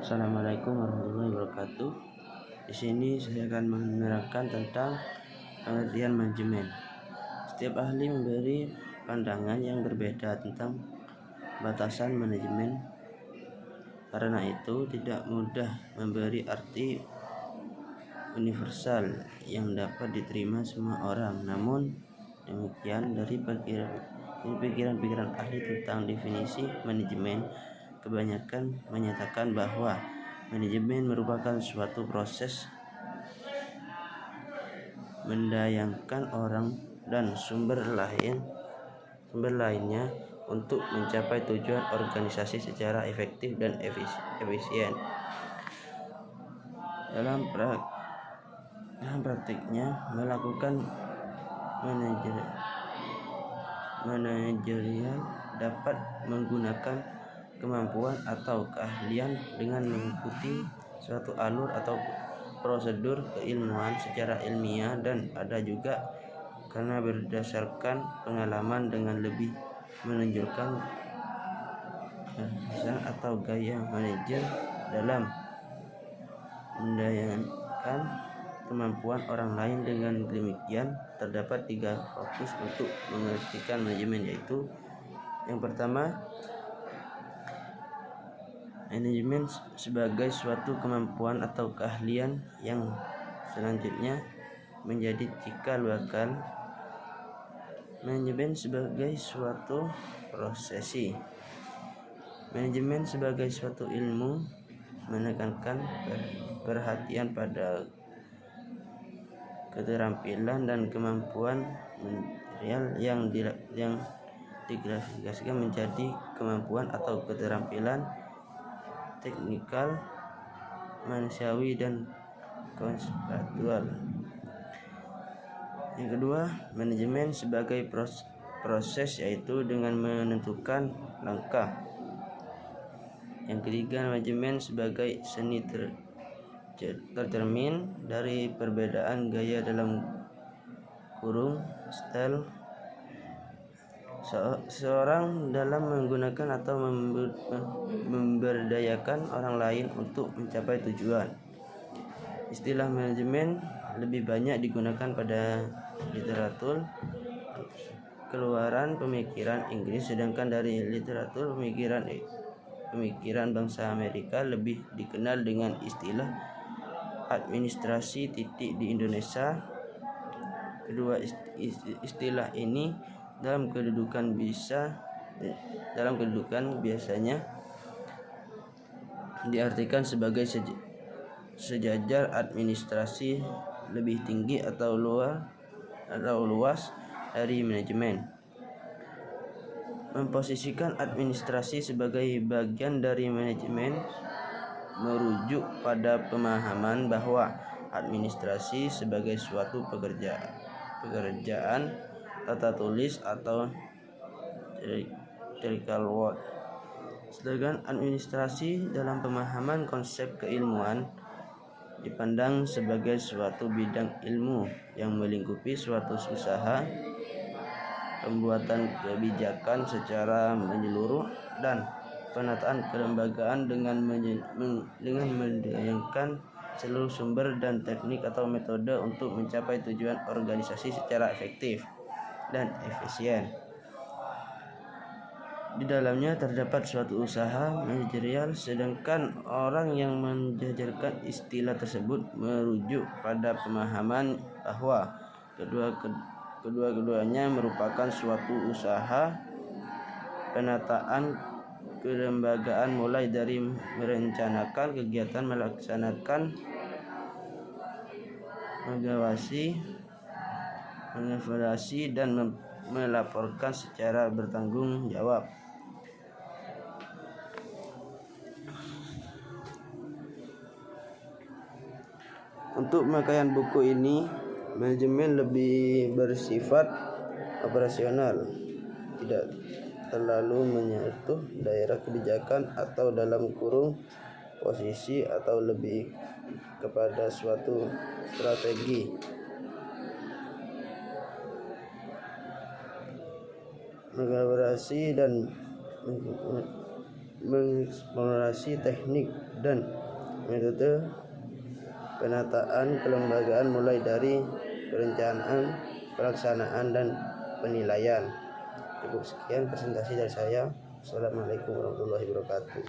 Assalamualaikum warahmatullahi wabarakatuh. Di sini saya akan menerangkan tentang pengertian manajemen. Setiap ahli memberi pandangan yang berbeda tentang batasan manajemen. Karena itu tidak mudah memberi arti universal yang dapat diterima semua orang. Namun demikian, dari pikiran-pikiran ahli tentang definisi manajemen, kebanyakan menyatakan bahwa manajemen merupakan suatu proses mendayangkan orang dan sumber lainnya untuk mencapai tujuan organisasi secara efektif dan efisien. Dalam praktiknya, melakukan manajerial dapat menggunakan kemampuan atau keahlian dengan mengikuti suatu alur atau prosedur keilmuan secara ilmiah, dan ada juga karena berdasarkan pengalaman dengan lebih menunjukkan keharusan atau gaya manajer dalam mendayakan kemampuan orang lain. Dengan demikian, terdapat 3 fokus untuk mengertikan manajemen, yaitu yang pertama, manajemen sebagai suatu kemampuan atau keahlian. Yang selanjutnya menjadi cikal bakal manajemen sebagai suatu profesi. Manajemen sebagai suatu ilmu menekankan perhatian pada keterampilan dan kemampuan material yang diklasifikasikan menjadi kemampuan atau keterampilan teknikal, manusiawi, dan konseptual. Yang kedua, manajemen sebagai proses, yaitu dengan menentukan langkah. Yang ketiga, manajemen sebagai seni tercermin dari perbedaan gaya dalam kurung style seorang dalam menggunakan atau memberdayakan orang lain untuk mencapai tujuan. Istilah manajemen lebih banyak digunakan pada literatur keluaran pemikiran Inggris, sedangkan dari literatur pemikiran bangsa Amerika lebih dikenal dengan istilah administrasi di Indonesia. Kedua istilah ini dalam kedudukan biasanya diartikan sebagai sejajar administrasi lebih tinggi atau luas dari manajemen. Memposisikan administrasi sebagai bagian dari manajemen merujuk pada pemahaman bahwa administrasi sebagai suatu pekerjaan tata tulis atau clerical work. Sedangkan administrasi dalam pemahaman konsep keilmuan dipandang sebagai suatu bidang ilmu yang melingkupi suatu usaha, pembuatan kebijakan secara menyeluruh, dan penataan kelembagaan dengan mendayakan seluruh sumber dan teknik atau metode untuk mencapai tujuan organisasi secara efektif dan efisien. Di dalamnya terdapat suatu usaha manajerial, sedangkan orang yang menjajarkan istilah tersebut merujuk pada pemahaman bahwa kedua-keduanya merupakan suatu usaha penataan kelembagaan, mulai dari merencanakan kegiatan, melaksanakan, mengawasi, mengevaluasi, dan melaporkan secara bertanggung jawab. Untuk pemakaian buku ini, manajemen lebih bersifat operasional, tidak terlalu menyentuh daerah kebijakan atau dalam kurung posisi, atau lebih kepada suatu strategi. Mengelaborasi dan mengeksplorasi teknik dan metode penataan kelembagaan mulai dari perencanaan, pelaksanaan, dan penilaian. Cukup sekian presentasi dari saya. Assalamualaikum warahmatullahi wabarakatuh.